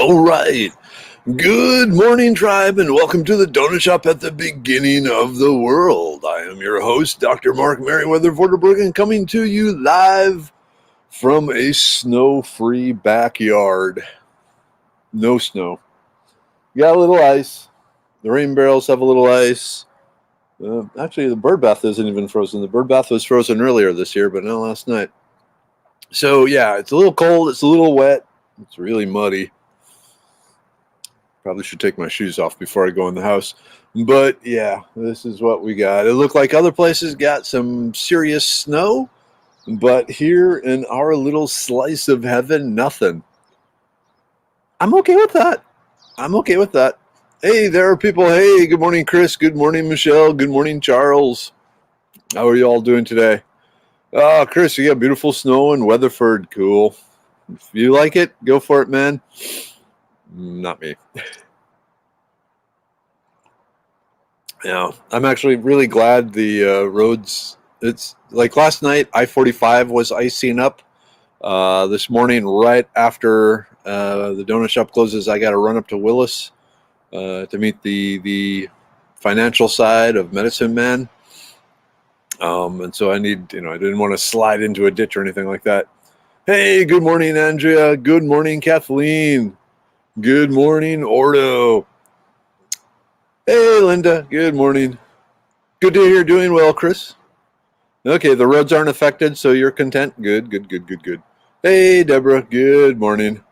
All right. Good morning, tribe, and welcome to the Donut Shop at the beginning of the world. I am your host, Dr. Mark Merriweather Vorderbruggen, coming to you live from a snow-free backyard. No snow. You got a little ice. The rain barrels have a little ice. Actually, the bird bath isn't even frozen. The bird bath was frozen earlier this year, but not last night. So, yeah, it's a little cold. It's a little wet. It's really muddy. Probably should take my shoes off before I go in the house. But yeah, this is what we got. It looked like other places got some serious snow, but here in our little slice of heaven, nothing. I'm okay with that. Hey, there are people. Hey, good morning, Chris. Good morning, Michelle. Good morning, Charles. How are you all doing today? Chris, you got beautiful snow in Weatherford. Cool. If you like it, go for it, man. Not me. Yeah, I'm actually really glad the roads. It's like last night, I-45 was icing up. This morning, right after the donut shop closes, I got to run up to Willis to meet the financial side of Medicine Man. And so I didn't want to slide into a ditch or anything like that. Hey, good morning, Andrea. Good morning, Kathleen. Good morning, Ordo. Hey, Linda. Good morning. Good to hear you're doing well, Chris. Okay, the roads aren't affected, so you're content. Good. Hey, Deborah. Good morning.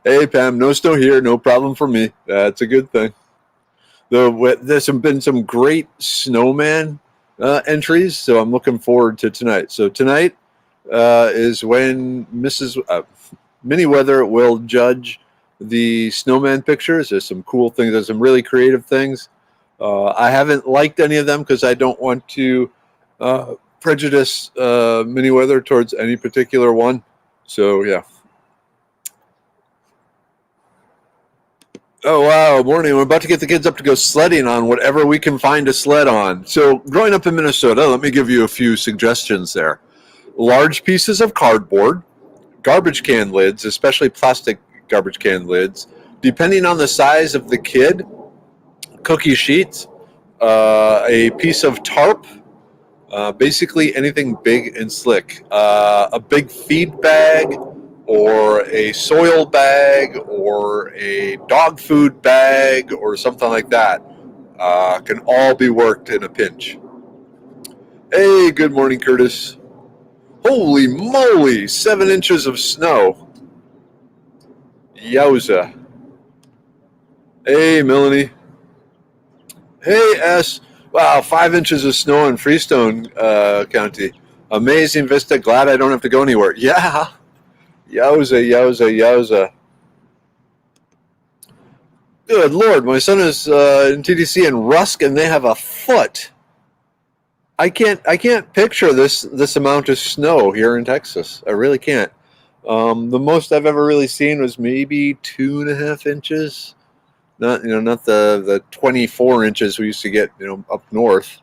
Hey, Pam. No snow here. No problem for me. That's a good thing. There's been some great snowman entries, so I'm looking forward to tonight. So tonight is when Mrs. Minnie Weather will judge the snowman pictures. There's some cool things. There's some really creative things. I haven't liked any of them because I don't want to prejudice Minnie Weather towards any particular one. So, yeah. Oh, wow. Morning. We're about to get the kids up to go sledding on whatever we can find to sled on. So, growing up in Minnesota, let me give you a few suggestions there. Large pieces of cardboard, garbage can lids, especially plastic garbage can lids, depending on the size of the kid, cookie sheets, a piece of tarp, basically anything big and slick. A big feed bag or a soil bag or a dog food bag or something like that can all be worked in a pinch. Hey, good morning, Curtis. Holy moly, 7 inches of snow. Yowza. Hey, Melanie. Hey, S. Wow, 5 inches of snow in Freestone County. Amazing vista. Glad I don't have to go anywhere. Yeah. Yowza. Good Lord, my son is in TDC in Rusk, and they have a foot. I can't picture this amount of snow here in Texas. I really can't. The most I've ever really seen was maybe 2.5 inches. Not the 24 inches we used to get up north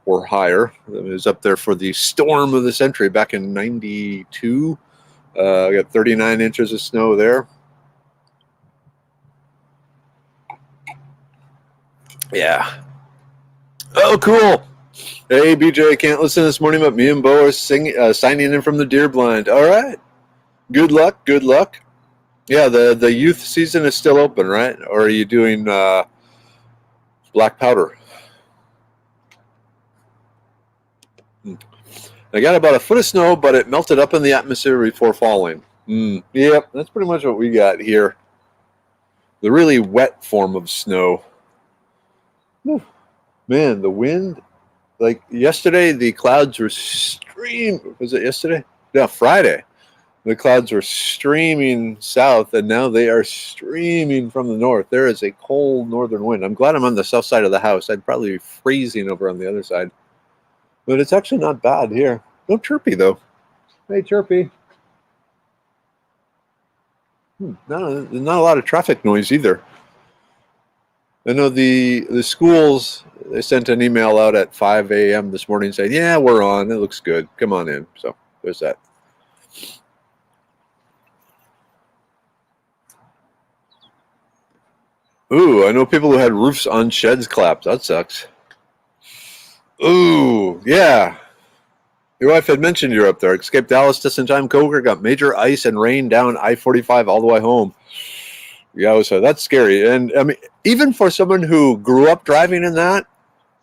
or higher. It was up there for the storm of the century back in '92. I got 39 inches of snow there. Yeah. Oh, cool. Hey, BJ, I can't listen this morning, but me and Bo are signing in from the deer blind. All right. Good luck. Yeah, the youth season is still open, right? Or are you doing black powder? I got about a foot of snow, but it melted up in the atmosphere before falling. Yep, that's pretty much what we got here. The really wet form of snow. Whew. Man, the wind. Like yesterday, the clouds were streaming. Was it yesterday? Yeah, Friday. The clouds were streaming south, and now they are streaming from the north. There is a cold northern wind. I'm glad I'm on the south side of the house. I'd probably be freezing over on the other side. But it's actually not bad here. No Chirpy, though. Hey, Chirpy. No, not a lot of traffic noise either. I know the schools, they sent an email out at 5 a.m. this morning saying, yeah, we're on. It looks good. Come on in. So there's that. Ooh, I know people who had roofs on sheds clapped. That sucks. Ooh, yeah. Your wife had mentioned you're up there. Escaped Dallas just in time. Coker got major ice and rain down I-45 all the way home. Yeah, so that's scary. And I mean, even for someone who grew up driving in that,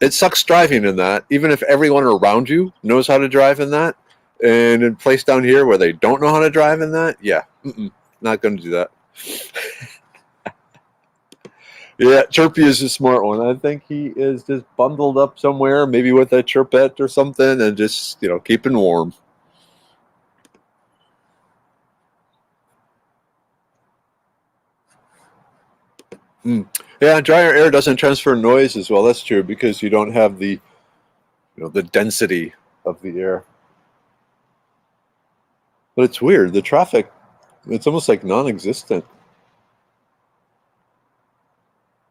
it sucks driving in that. Even if everyone around you knows how to drive in that, and in a place down here where they don't know how to drive in that, yeah, not going to do that. Yeah, Chirpy is a smart one. I think he is just bundled up somewhere, maybe with a chirpette or something, and just keeping warm. Yeah, drier air doesn't transfer noise as well. That's true because you don't have the the density of the air. But it's weird. The traffic, it's almost like non-existent.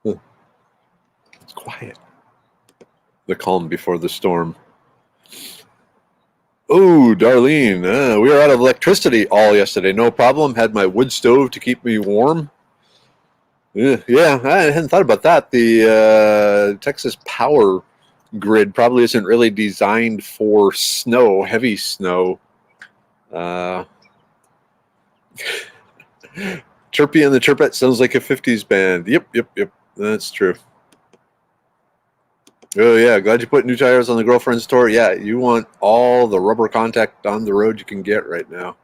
It's quiet. The calm before the storm. Oh, Darlene, we were out of electricity all yesterday. No problem. Had my wood stove to keep me warm. Yeah, I hadn't thought about that. The Texas power grid probably isn't really designed for snow, heavy snow. Chirpy and the Chirpette sounds like a 50s band. Yep. That's true. Oh, yeah. Glad you put new tires on the girlfriend's tour. Yeah, you want all the rubber contact on the road you can get right now.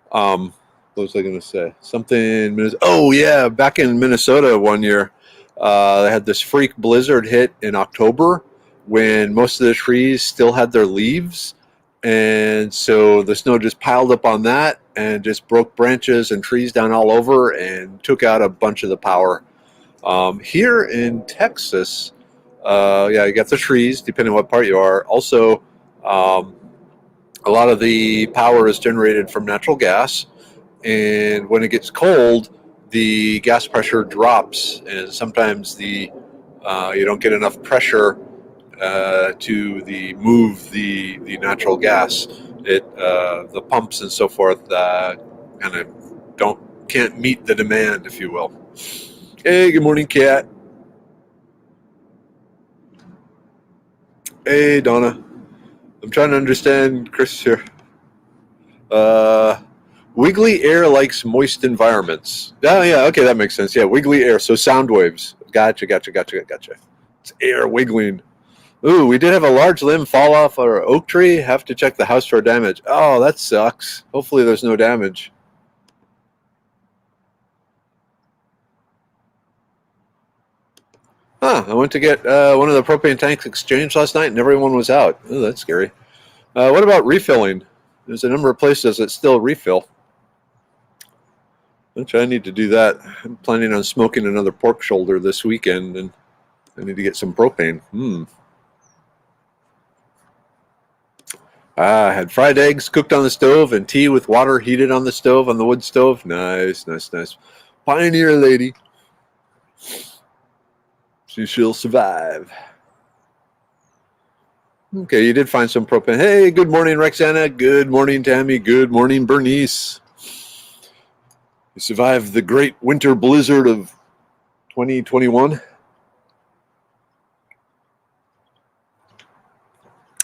What was I going to say? Something. Oh, yeah. Back in Minnesota one year, they had this freak blizzard hit in October when most of the trees still had their leaves. And so the snow just piled up on that and just broke branches and trees down all over and took out a bunch of the power. Here in Texas, yeah, you got the trees, depending on what part you are. Also, a lot of the power is generated from natural gas. And when it gets cold, the gas pressure drops. And sometimes you don't get enough pressure to move the natural gas. The pumps and so forth kind of can't meet the demand, if you will. Hey, good morning, Kat. Hey, Donna. I'm trying to understand Chris here. Wiggly air likes moist environments. Oh, yeah, okay, that makes sense. Yeah, wiggly air, so sound waves. Gotcha. It's air wiggling. Ooh, we did have a large limb fall off our oak tree. Have to check the house for damage. Oh, that sucks. Hopefully there's no damage. I went to get one of the propane tanks exchanged last night and everyone was out. Oh, that's scary. What about refilling? There's a number of places that still refill. Which I need to do that. I'm planning on smoking another pork shoulder this weekend and I need to get some propane. I had fried eggs cooked on the stove and tea with water heated on the stove, on the wood stove. Nice. Pioneer lady. She'll survive. Okay, you did find some propane. Hey, good morning, Rexana. Good morning, Tammy. Good morning, Bernice. You survived the great winter blizzard of 2021.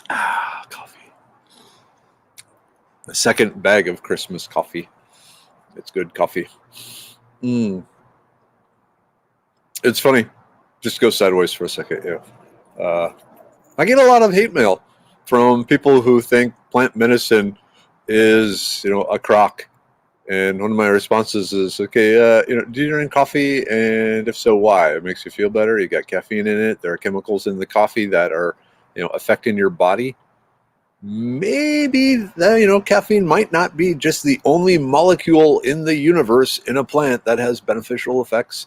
Coffee. A second bag of Christmas coffee. It's good coffee. It's funny. Just go sideways for a second. Yeah. I get a lot of hate mail from people who think plant medicine is, a crock. And one of my responses is, okay, do you drink coffee? And if so, why? It makes you feel better. You got caffeine in it. There are chemicals in the coffee that are, affecting your body. Maybe, caffeine might not be just the only molecule in the universe in a plant that has beneficial effects,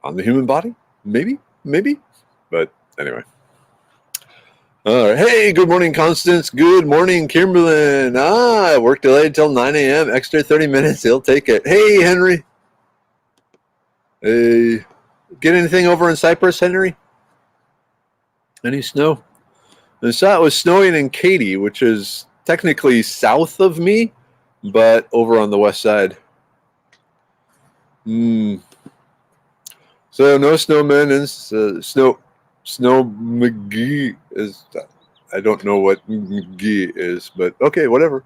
on the human body. Maybe. But anyway. All right. Hey, good morning, Constance. Good morning, Kimberlyn. Work delayed till 9 a.m. Extra 30 minutes. He'll take it. Hey, Henry. Hey. Get anything over in Cyprus, Henry? Any snow? I saw it was snowing in Katy, which is technically south of me, but over on the west side. So no snowmen and snow McGee is. I don't know what McGee is, but okay, whatever.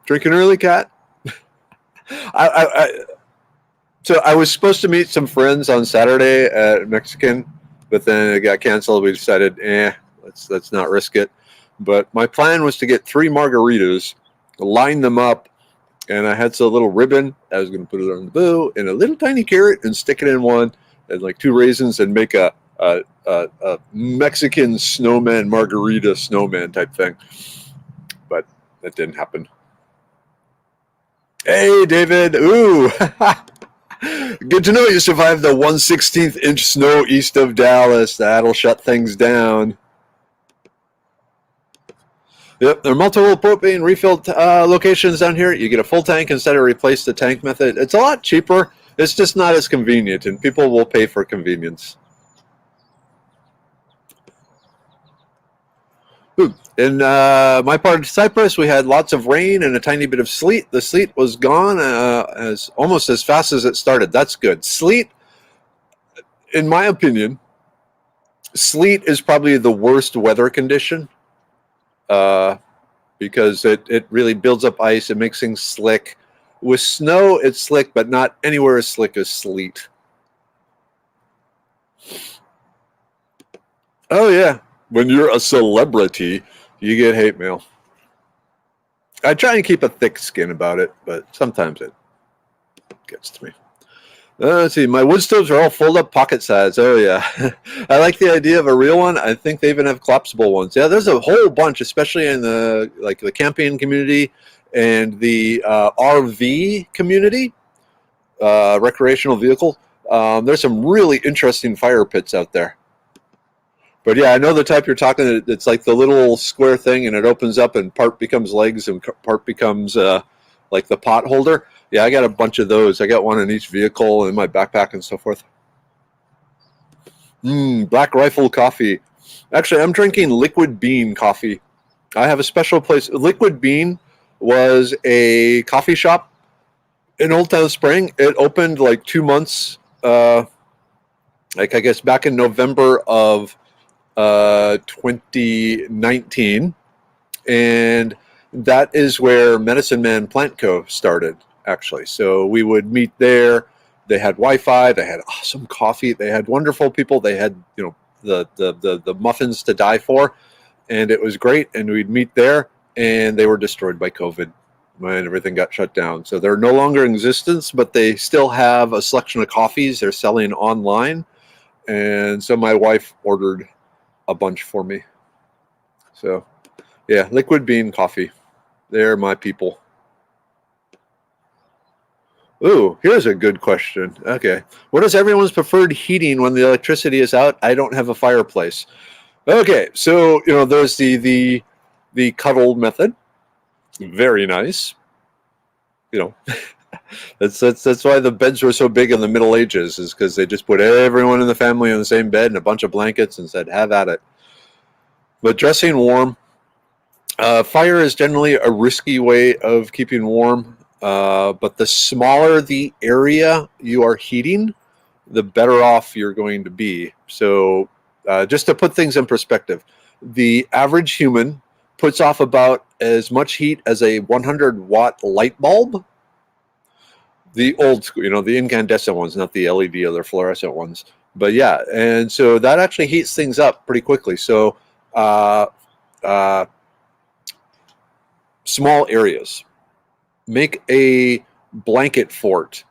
Drinking early, cat. I so I was supposed to meet some friends on Saturday at Mexican, but then it got canceled. We decided, let's not risk it. But my plan was to get 3 margaritas, line them up, and I had a little ribbon. I was going to put it on the bow and a little tiny carrot and stick it in one, and like 2 raisins, and make a Mexican snowman margarita snowman type thing. But that didn't happen. Hey, David. Ooh. Good to know you survived the 1/16 inch snow east of Dallas. That'll shut things down. Yep, there are multiple propane refill locations down here. You get a full tank instead of replace the tank method. It's a lot cheaper. It's just not as convenient, and people will pay for convenience. Ooh. In my part of Cyprus, we had lots of rain and a tiny bit of sleet. The sleet was gone as almost as fast as it started. That's good. Sleet, in my opinion, sleet is probably the worst weather condition because it really builds up ice. It makes things slick. With snow, it's slick, but not anywhere as slick as sleet. Oh, yeah. When you're a celebrity, you get hate mail. I try and keep a thick skin about it, but sometimes it gets to me. Let's see. My wood stoves are all fold-up pocket size. Oh, yeah. I like the idea of a real one. I think they even have collapsible ones. Yeah, there's a whole bunch, especially in the camping community and the RV community, recreational vehicle. There's some really interesting fire pits out there. But yeah, I know the type you're talking. It's like the little square thing, and it opens up, and part becomes legs, and part becomes like the pot holder. Yeah, I got a bunch of those. I got one in each vehicle, in my backpack, and so forth. Black Rifle coffee. Actually, I'm drinking Liquid Bean coffee. I have a special place. Liquid Bean was a coffee shop in Old Town Spring. It opened like 2 months, I guess back in November of 2019, and that is where Medicine Man Plant Co. started, actually. So we would meet there. They had Wi-Fi. They had awesome coffee. They had wonderful people. They had the muffins to die for, and it was great. And we'd meet there, and they were destroyed by COVID when everything got shut down. So they're no longer in existence, but they still have a selection of coffees they're selling online. And so my wife ordered a bunch for me. So yeah, Liquid Bean coffee. They're my people. Ooh, here's a good question. Okay. What is everyone's preferred heating when the electricity is out? I don't have a fireplace. Okay, so there's the cuddle method. Very nice. That's why the beds were so big in the Middle Ages, is because they just put everyone in the family on the same bed and a bunch of blankets and said, have at it. But dressing warm, fire is generally a risky way of keeping warm, but the smaller the area you are heating, the better off you're going to be. So just to put things in perspective, the average human puts off about as much heat as a 100-watt light bulb. The old school, the incandescent ones, not the LED or the fluorescent ones. But yeah, and so that actually heats things up pretty quickly. So small areas. Make a blanket fort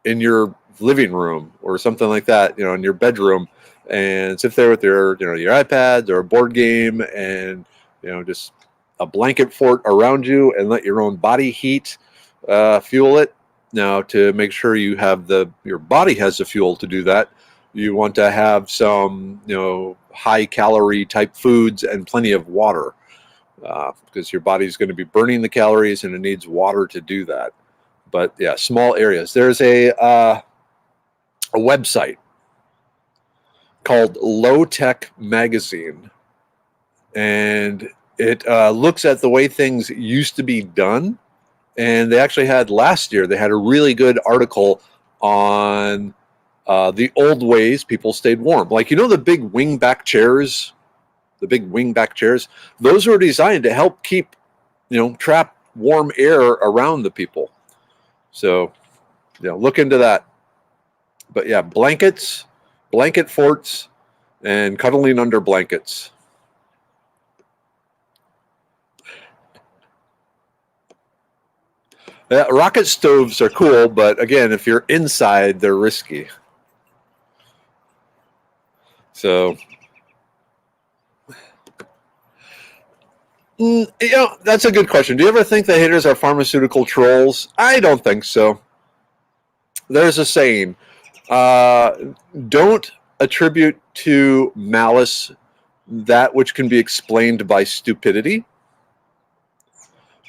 in your living room or something like that, in your bedroom, and sit there with your iPads or a board game, and just a blanket fort around you, and let your own body heat fuel it. Now, to make sure you have your body has the fuel to do that, you want to have some high calorie type foods and plenty of water, because your body's going to be burning the calories and it needs water to do that. But yeah, small areas. There's a website called Low Tech Magazine, and it looks at the way things used to be done. And they actually had last year, they had a really good article on The old ways, people stayed warm. Like, the big wing-back chairs, those were designed to help keep, trap warm air around the people. So, look into that. But yeah, blankets, blanket forts, and cuddling under blankets. Yeah, rocket stoves are cool, but again, if you're inside, they're risky. So, that's a good question. Do you ever think the haters are pharmaceutical trolls? I don't think so. There's a saying, don't attribute to malice that which can be explained by stupidity.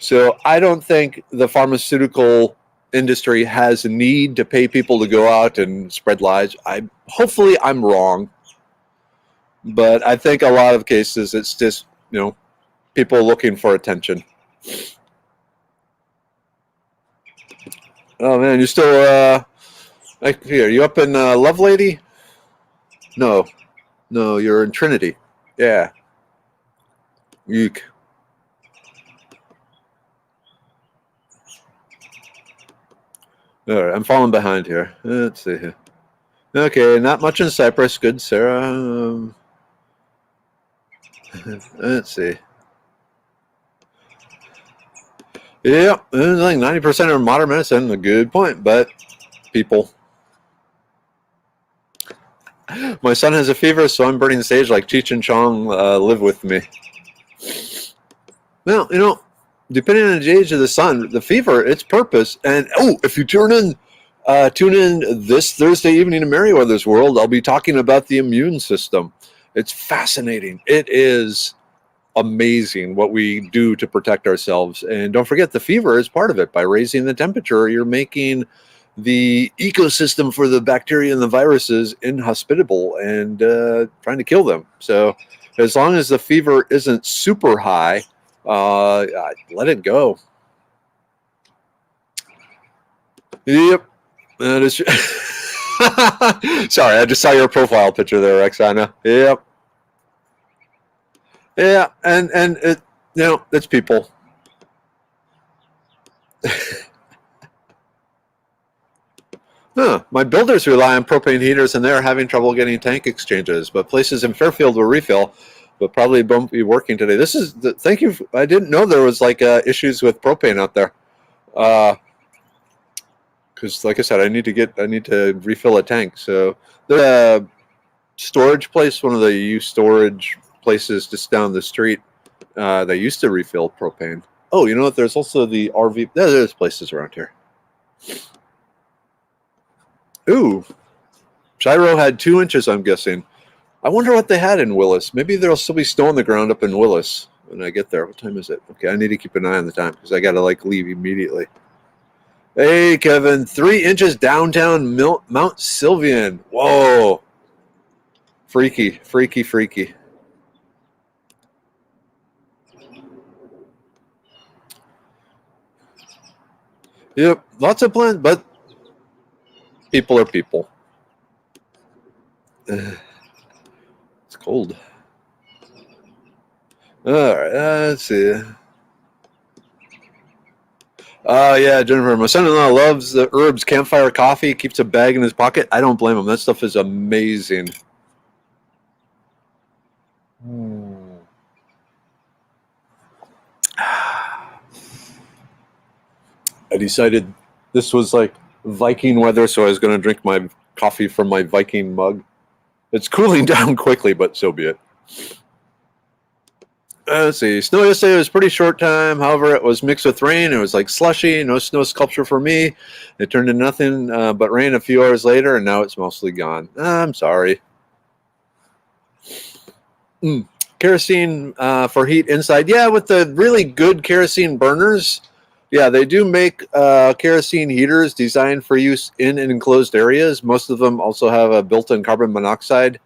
So I don't think the pharmaceutical industry has a need to pay people to go out and spread lies. Hopefully I'm wrong, but I think a lot of cases it's just, people looking for attention. Oh man, you still here? You up in Love Lady? No, you're in Trinity. Yeah. Eek. All right, I'm falling behind here. Let's see here. Okay, not much in Cyprus. Good, Sarah. Let's see. Yeah, like 90% of modern medicine. A good point, but people. My son has a fever, so I'm burning sage like Cheech and Chong live with me. Well, depending on the age of the sun, the fever, its purpose, and if you tune in this Thursday evening to Merriweather's World, I'll be talking about the immune system. It's fascinating. It is amazing what we do to protect ourselves. And don't forget, the fever is part of it. By raising the temperature, you're making the ecosystem for the bacteria and the viruses inhospitable and trying to kill them. So as long as the fever isn't super high, let it go. Yep. That is. Sorry, I just saw your profile picture there, Roxana. Yep. Yeah, and it, it's people. My builders rely on propane heaters, and they're having trouble getting tank exchanges. But places in Fairfield will refill, but probably won't be working today. Thank you. I didn't know there was issues with propane out there. Because, like I said, I need to refill a tank. So there's a storage place, one of the storage places just down the street. They used to refill propane. Oh, you know what? There's also the RV. There's places around here. Ooh, Shiro had 2 inches, I'm guessing. I wonder what they had in Willis. Maybe there'll still be snow on the ground up in Willis when I get there. What time is it? Okay, I need to keep an eye on the time because I got to leave immediately. Hey, Kevin, 3 inches downtown Mount Sylvian. Whoa. Freaky. Yep, lots of plants, but people are people. It's cold. All right, let's see. Yeah, Jennifer, my son-in-law loves the Herbs Campfire coffee, keeps a bag in his pocket. I don't blame him. That stuff is amazing. I decided this was like Viking weather, so I was going to drink my coffee from my Viking mug. It's cooling down quickly, but so be it. Let's see. Snow yesterday was pretty short time. However, it was mixed with rain. It was like slushy. No snow sculpture for me. It turned into nothing but rain a few hours later, and now it's mostly gone. I'm sorry. Kerosene for heat inside. Yeah, with the really good kerosene burners. Yeah, they do make kerosene heaters designed for use in enclosed areas. Most of them also have a built-in carbon monoxide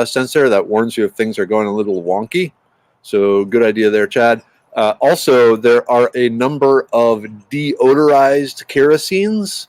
sensor that warns you if things are going a little wonky. So good idea there, Chad. Also, there are a number of deodorized kerosenes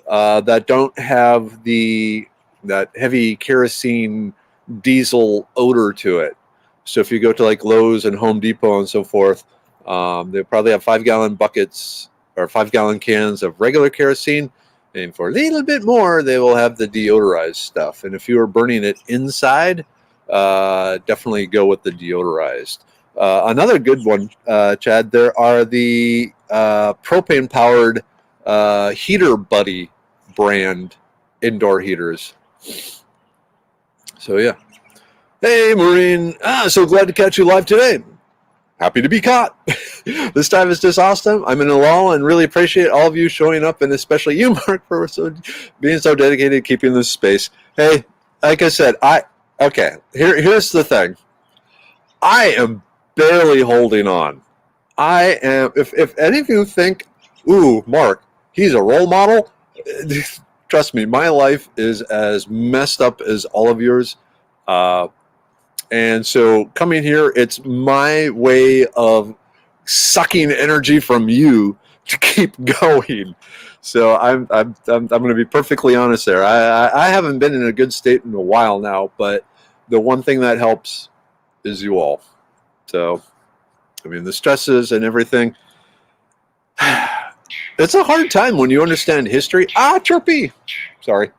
that don't have the that heavy kerosene diesel odor to it. So if you go to like Lowe's and Home Depot and so forth, they probably have 5-gallon buckets or 5-gallon cans of regular kerosene. And for a little bit more, they will have the deodorized stuff. And if you are burning it inside, definitely go with the deodorized. Another good one, Chad, there are the propane-powered Heater Buddy brand indoor heaters. So, yeah. Hey, Maureen. So glad to catch you live today. Happy to be caught. This time is just awesome. I'm in a lull and really appreciate all of you showing up, and especially you, Mark, for being so dedicated to keeping this space. Hey, like I said, here's the thing. I am barely holding on. I am. If any of you think, ooh, Mark, he's a role model, trust me, my life is as messed up as all of yours. And so coming here, it's my way of sucking energy from you to keep going. So I'm going to be perfectly honest there. I haven't been in a good state in a while now, but the one thing that helps is you all. So, I mean, the stresses and everything. It's a hard time when you understand history. Chirpy. Sorry.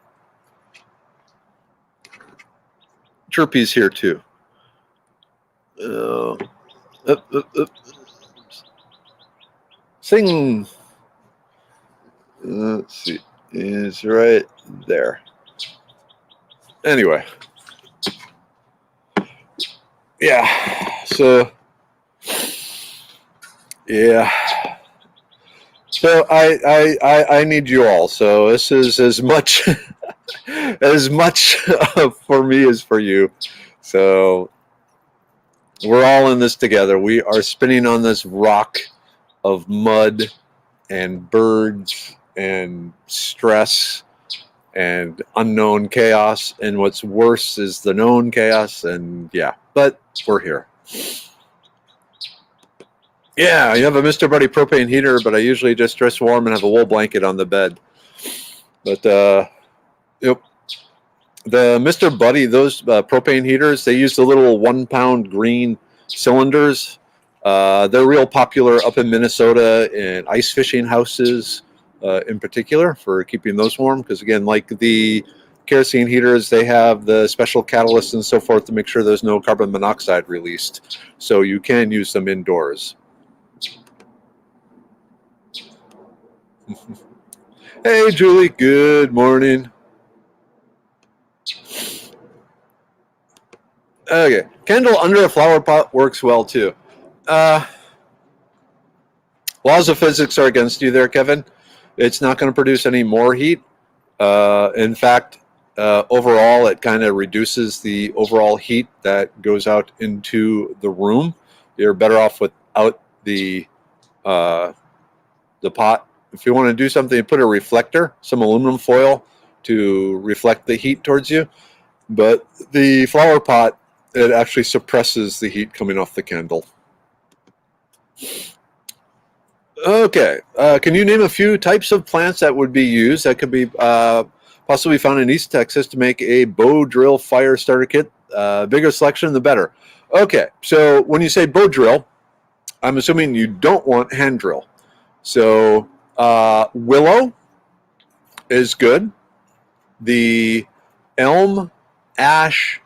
Chirpy's here too. Sing. Let's see. It's right there. Anyway. Yeah. So. Yeah. So I need you all. So this is as much as much for me as for you. So we're all in this together. We are spinning on this rock of mud and birds and stress and unknown chaos. And what's worse is the known chaos. And yeah, but we're here. Yeah, you have a Mr. Buddy propane heater, but I usually just dress warm and have a wool blanket on the bed. But, yep. The Mr. Buddy, those propane heaters, they use the little 1-pound green cylinders. They're real popular up in Minnesota in ice fishing houses in particular for keeping those warm. Because, again, like the kerosene heaters, they have the special catalysts and so forth to make sure there's no carbon monoxide released. So you can use them indoors. Hey, Julie. Good morning. Okay. Candle under a flower pot works well, too. Laws of physics are against you there, Kevin. It's not going to produce any more heat. In fact, overall, it kind of reduces the overall heat that goes out into the room. You're better off without the pot. If you want to do something, put a reflector, some aluminum foil to reflect the heat towards you. But the flower pot, it actually suppresses the heat coming off the candle. Okay. Can you name a few types of plants that would be used that could be possibly found in East Texas to make a bow drill fire starter kit? Bigger selection, the better. Okay. So when you say bow drill, I'm assuming you don't want hand drill. So willow is good. The elm, ash,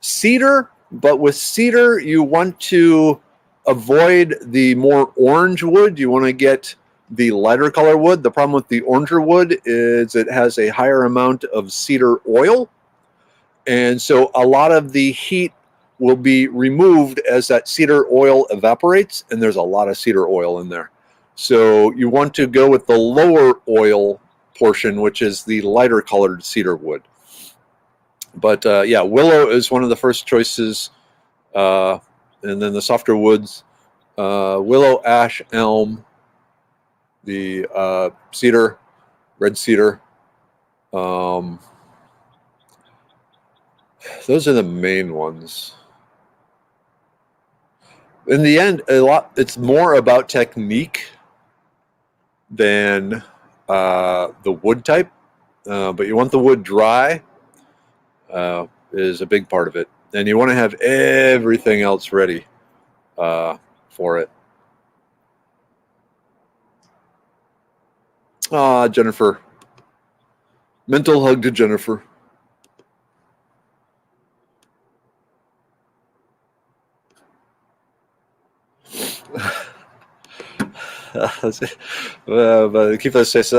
cedar, but with cedar you want to avoid the more orange wood. You want to get the lighter color wood. The problem with the oranger wood is it has a higher amount of cedar oil, and so a lot of the heat will be removed as that cedar oil evaporates, and there's a lot of cedar oil in there. So you want to go with the lower oil portion, which is the lighter colored cedar wood. But yeah, willow is one of the first choices, and then the softer woods, willow, ash, elm, the cedar, red cedar. Those are the main ones. In the end, it's more about technique than the wood type. but you want the wood dry is a big part of it. And you want to have everything else ready for it. Jennifer. Mental hug to Jennifer. But keep those safe.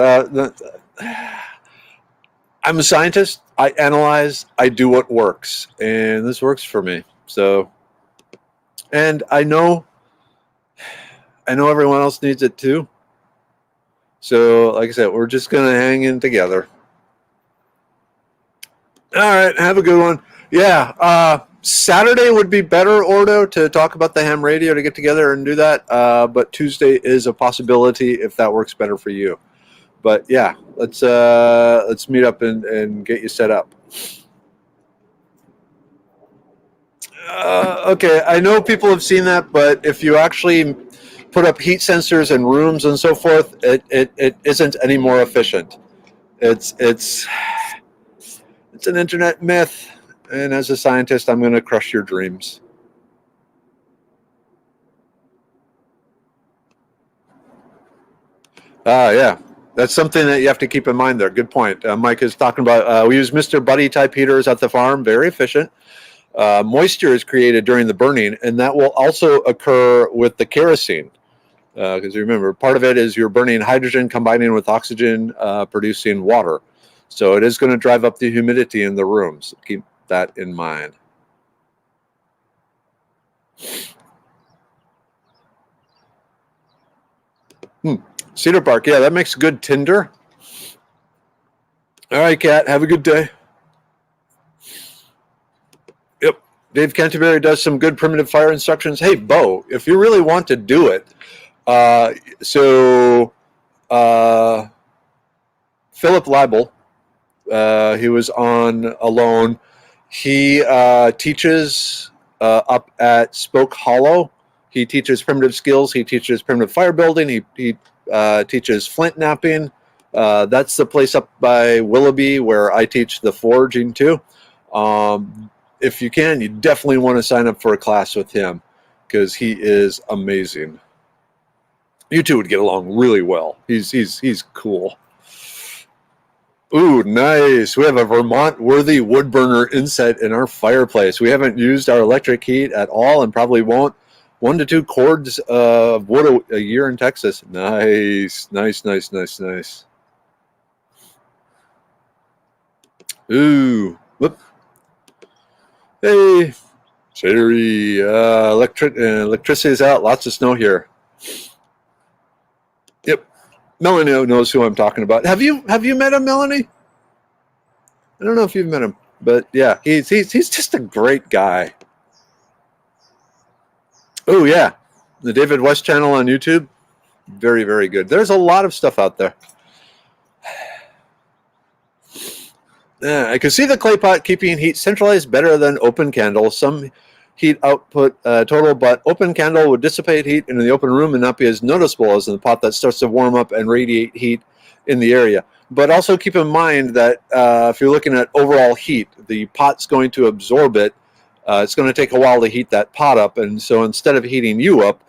I'm a scientist. I analyze. I do what works, and this works for me. So, and I know everyone else needs it too. So, like I said, we're just gonna hang in together. All right, have a good one. Yeah, Saturday would be better, Ordo, to talk about the ham radio, to get together and do that. But Tuesday is a possibility if that works better for you. But yeah, let's meet up and get you set up. Okay, I know people have seen that, but if you actually put up heat sensors in rooms and so forth, it isn't any more efficient. It's an internet myth, and as a scientist, I'm going to crush your dreams. Yeah, that's something that you have to keep in mind there. Good point. Mike is talking about, we use Mr. Buddy type heaters at the farm, very efficient. Moisture is created during the burning, and that will also occur with the kerosene. Because remember, part of it is you're burning hydrogen combining with oxygen, producing water. So it is going to drive up the humidity in the rooms. Keep that in mind. Cedar bark, yeah, that makes good tinder. All right, Kat, have a good day. Yep, Dave Canterbury does some good primitive fire instructions. Hey, Bo, if you really want to do it, Philip Leibel, he was on Alone. He teaches up at Spoke Hollow. He teaches primitive skills. He teaches primitive fire building. He teaches flint knapping. That's the place up by Willoughby where I teach the forging too. If you can, you definitely want to sign up for a class with him because he is amazing. You two would get along really well. He's cool. Ooh, nice. We have a Vermont-worthy wood burner inset in our fireplace. We haven't used our electric heat at all and probably won't. 1 to 2 cords of wood a year in Texas. Nice. Ooh, whoop. Hey, Sherry. Electricity is out. Lots of snow here. Yep. Melanie knows who I'm talking about. Have you met him, Melanie? I don't know if you've met him, but yeah, he's just a great guy. Oh yeah, the David West channel on YouTube, very, very good. There's a lot of stuff out there. Yeah, I can see the clay pot keeping heat centralized better than open candle. Some heat output total, but open candle would dissipate heat in the open room and not be as noticeable as in the pot that starts to warm up and radiate heat in the area. But also keep in mind that if you're looking at overall heat, the pot's going to absorb it. It's going to take a while to heat that pot up, and so instead of heating you up,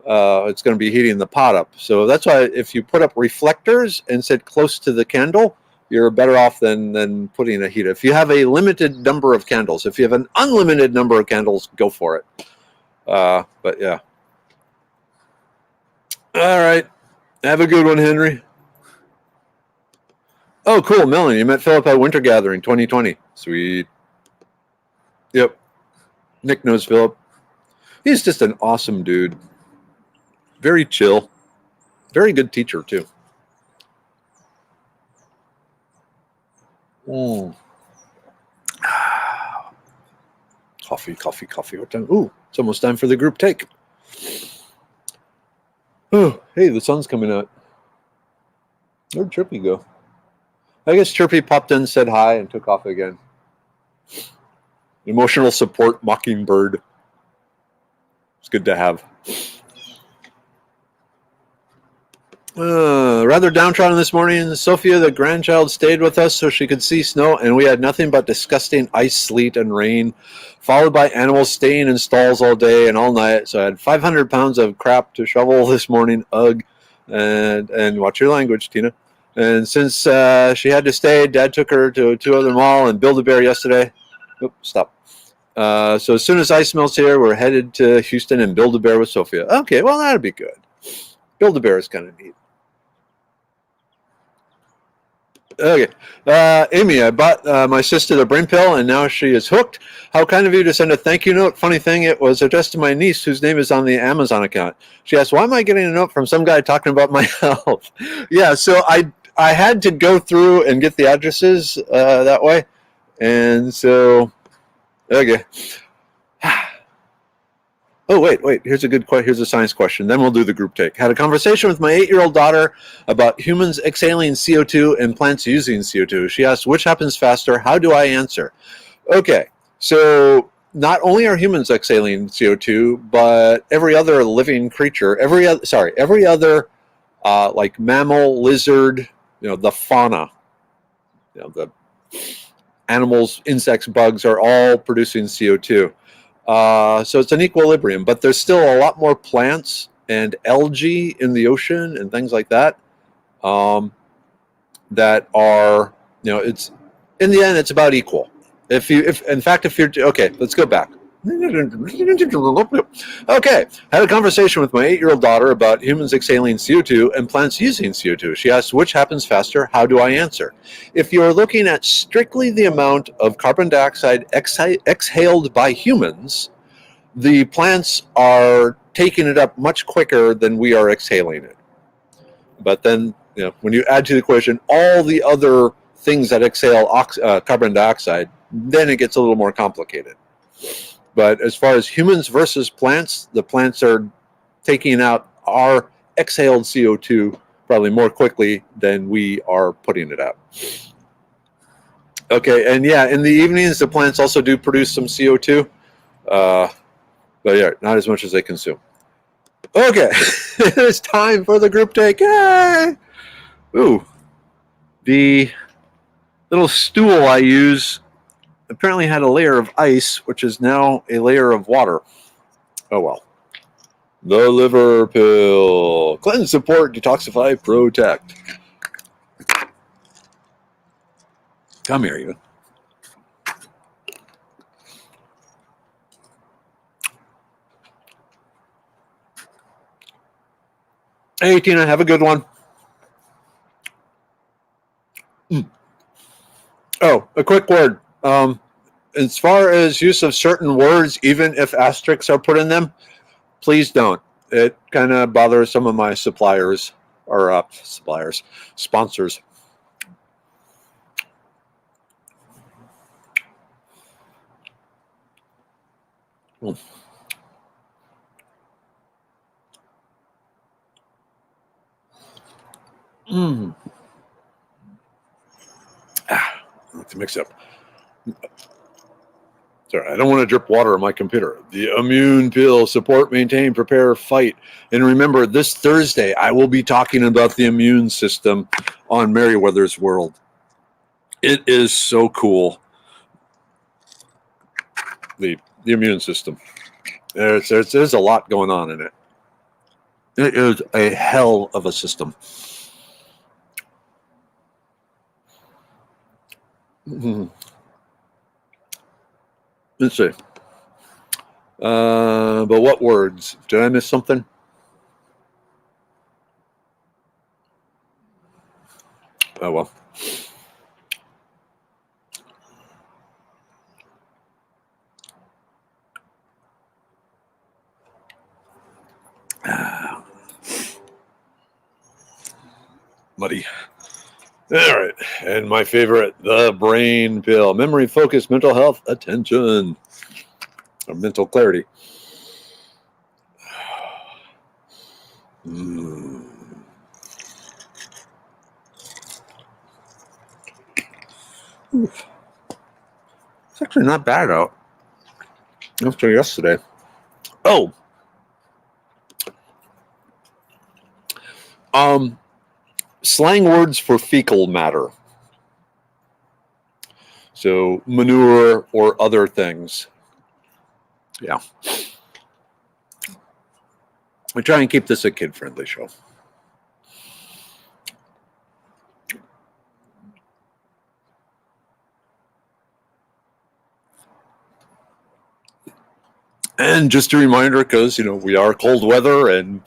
it's going to be heating the pot up. So that's why if you put up reflectors and sit close to the candle, you're better off than putting a heater. If you have a limited number of candles, if you have an unlimited number of candles, go for it. But yeah. All right. Have a good one, Henry. Oh, cool. Melanie, you met Philip at Winter Gathering 2020. Sweet. Yep. Nick knows Philip. He's just an awesome dude. Very chill. Very good teacher, too. Coffee. What time? Ooh, it's almost time for the group take. Oh, hey, the sun's coming out. Where'd Chirpy go? I guess Chirpy popped in, said hi, and took off again. Emotional support mockingbird. It's good to have. Rather downtrodden this morning, Sophia, the grandchild, stayed with us so she could see snow, and we had nothing but disgusting ice, sleet, and rain, followed by animals staying in stalls all day and all night. So I had 500 pounds of crap to shovel this morning. Ugh. And watch your language, Tina. And since she had to stay, Dad took her to a 2 other mall and Build-A-Bear yesterday. Oops, stop. So as soon as ice melts here, we're headed to Houston and Build-A-Bear with Sophia. Okay, well, that'd be good. Build-A-Bear is kind of neat. Okay. Amy, I bought my sister the brain pill, and now she is hooked. How kind of you to send a thank you note. Funny thing, it was addressed to my niece, whose name is on the Amazon account. She asked, why am I getting a note from some guy talking about my health? Yeah, so I had to go through and get the addresses that way. And so, okay. Oh, wait. Here's a science question. Then we'll do the group take. Had a conversation with my 8-year-old daughter about humans exhaling CO2 and plants using CO2. She asked, which happens faster? How do I answer? Okay, so not only are humans exhaling CO2, but every other living creature, every other like mammal, lizard, the fauna, the animals, insects, bugs are all producing CO2. So it's an equilibrium, but there's still a lot more plants and algae in the ocean and things like that that are, it's in the end, it's about equal. If you're okay, let's go back. Okay, had a conversation with my 8-year-old daughter about humans exhaling CO2 and plants using CO2. She asked, which happens faster? How do I answer? If you're looking at strictly the amount of carbon dioxide exhaled by humans, the plants are taking it up much quicker than we are exhaling it. But then, when you add to the equation all the other things that exhale carbon dioxide, then it gets a little more complicated. But as far as humans versus plants, the plants are taking out our exhaled CO2 probably more quickly than we are putting it out. Okay, and yeah, in the evenings, the plants also do produce some CO2, but yeah, not as much as they consume. Okay, it's time for the group take. Yay! Ooh, the little stool I use apparently had a layer of ice, which is now a layer of water. Oh well. The liver pill. Cleanse, support, detoxify, protect. Come here, you. Hey, Tina, have a good one. Oh, a quick word. As far as use of certain words, even if asterisks are put in them, please don't. It kind of bothers some of my sponsors. To mix up. Sorry, I don't want to drip water on my computer. The immune pill, support, maintain, prepare, fight. And remember, this Thursday, I will be talking about the immune system on Meriwether's World. It is so cool. The immune system. There's a lot going on in it. It is a hell of a system. Let's see. But what words? Did I miss something? Oh, well. Muddy. All right. And my favorite, the brain pill. Memory, focus, mental health, attention, or mental clarity. It's actually not bad out after yesterday. slang words for fecal matter. So manure or other things. Yeah. We try and keep this a kid-friendly show. And just a reminder, because, we are cold weather and,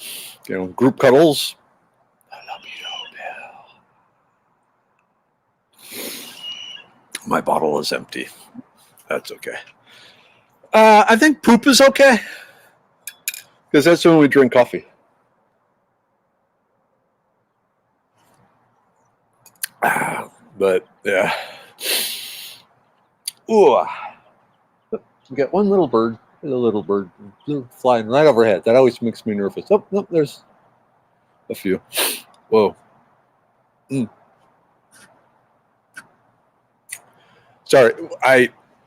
group cuddles. I love you, Bill. My bottle is empty. That's okay. I think poop is okay, because that's when we drink coffee. But, yeah. Ooh. We got one little bird. There's a little bird flying right overhead. That always makes me nervous. Oh, no, there's a few. Whoa. Sorry,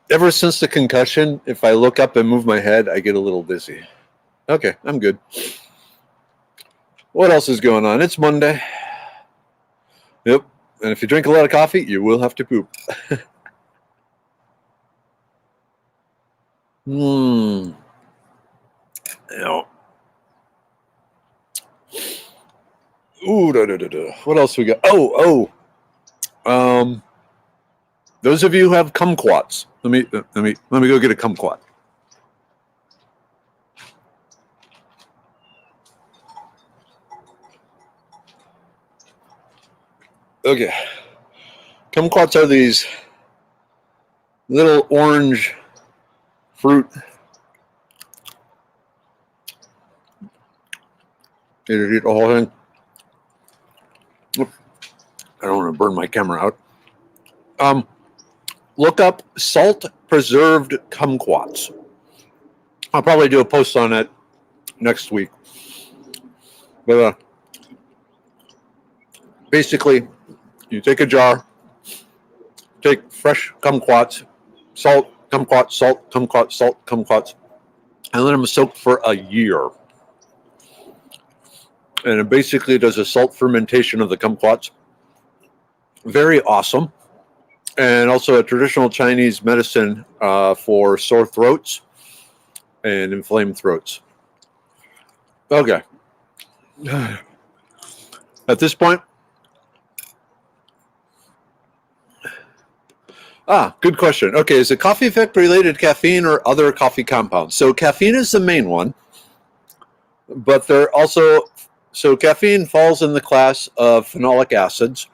ever since the concussion, if I look up and move my head, I get a little dizzy. Okay, I'm good. What else is going on? It's Monday. Yep. And if you drink a lot of coffee, you will have to poop. Ooh, What else we got? Those of you who have kumquats, let me go get a kumquat. Okay. Kumquats are these little orange fruit. Did you eat the whole thing? I don't want to burn my camera out. Look up salt preserved kumquats. I'll probably do a post on it next week. But basically, you take a jar, take fresh kumquats, salt, kumquats, salt, kumquats, salt, kumquats, and let them soak for a year. And it basically does a salt fermentation of the kumquats. Very awesome. And also a traditional Chinese medicine for sore throats and inflamed throats. Okay. At this point, good question. Okay, is the coffee effect related to caffeine or other coffee compounds? So caffeine is the main one, but caffeine falls in the class of phenolic acids,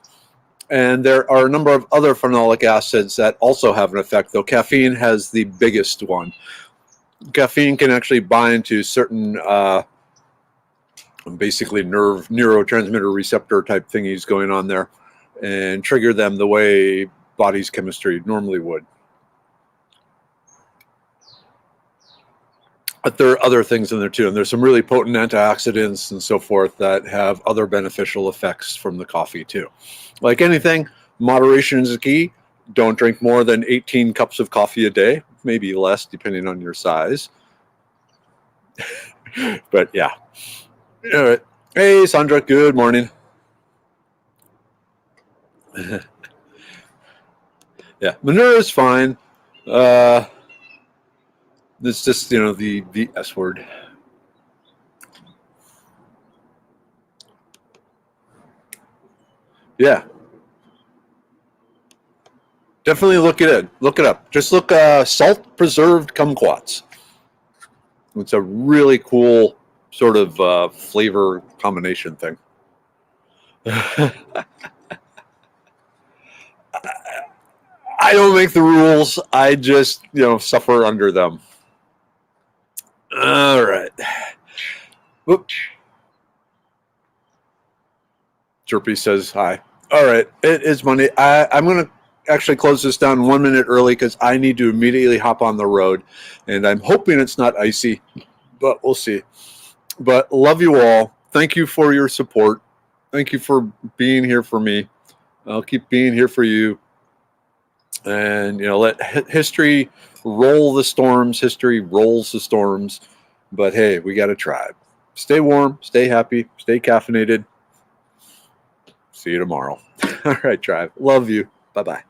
and there are a number of other phenolic acids that also have an effect, though caffeine has the biggest one. Caffeine can actually bind to certain basically neurotransmitter receptor type thingies going on there and trigger them the way body's chemistry normally would. But there are other things in there too, and there's some really potent antioxidants and so forth that have other beneficial effects from the coffee too. Like anything, moderation is the key. Don't drink more than 18 cups of coffee a day, maybe less depending on your size. But yeah. All right. Hey, Sandra, good morning. Yeah, manure is fine. It's just, the S word. Yeah. Definitely look it up. Just look salt preserved kumquats. It's a really cool sort of flavor combination thing. I don't make the rules. I just, suffer under them. All right. Whoop. Chirpy says hi. All right. It is Monday. I'm going to actually close this down 1 minute early because I need to immediately hop on the road. And I'm hoping it's not icy, but we'll see. But love you all. Thank you for your support. Thank you for being here for me. I'll keep being here for you. And, let history roll the storms. History rolls the storms. But hey, we got to try. Stay warm, stay happy, stay caffeinated. See see you tomorrow. All right, tribe. Love you. Bye-bye.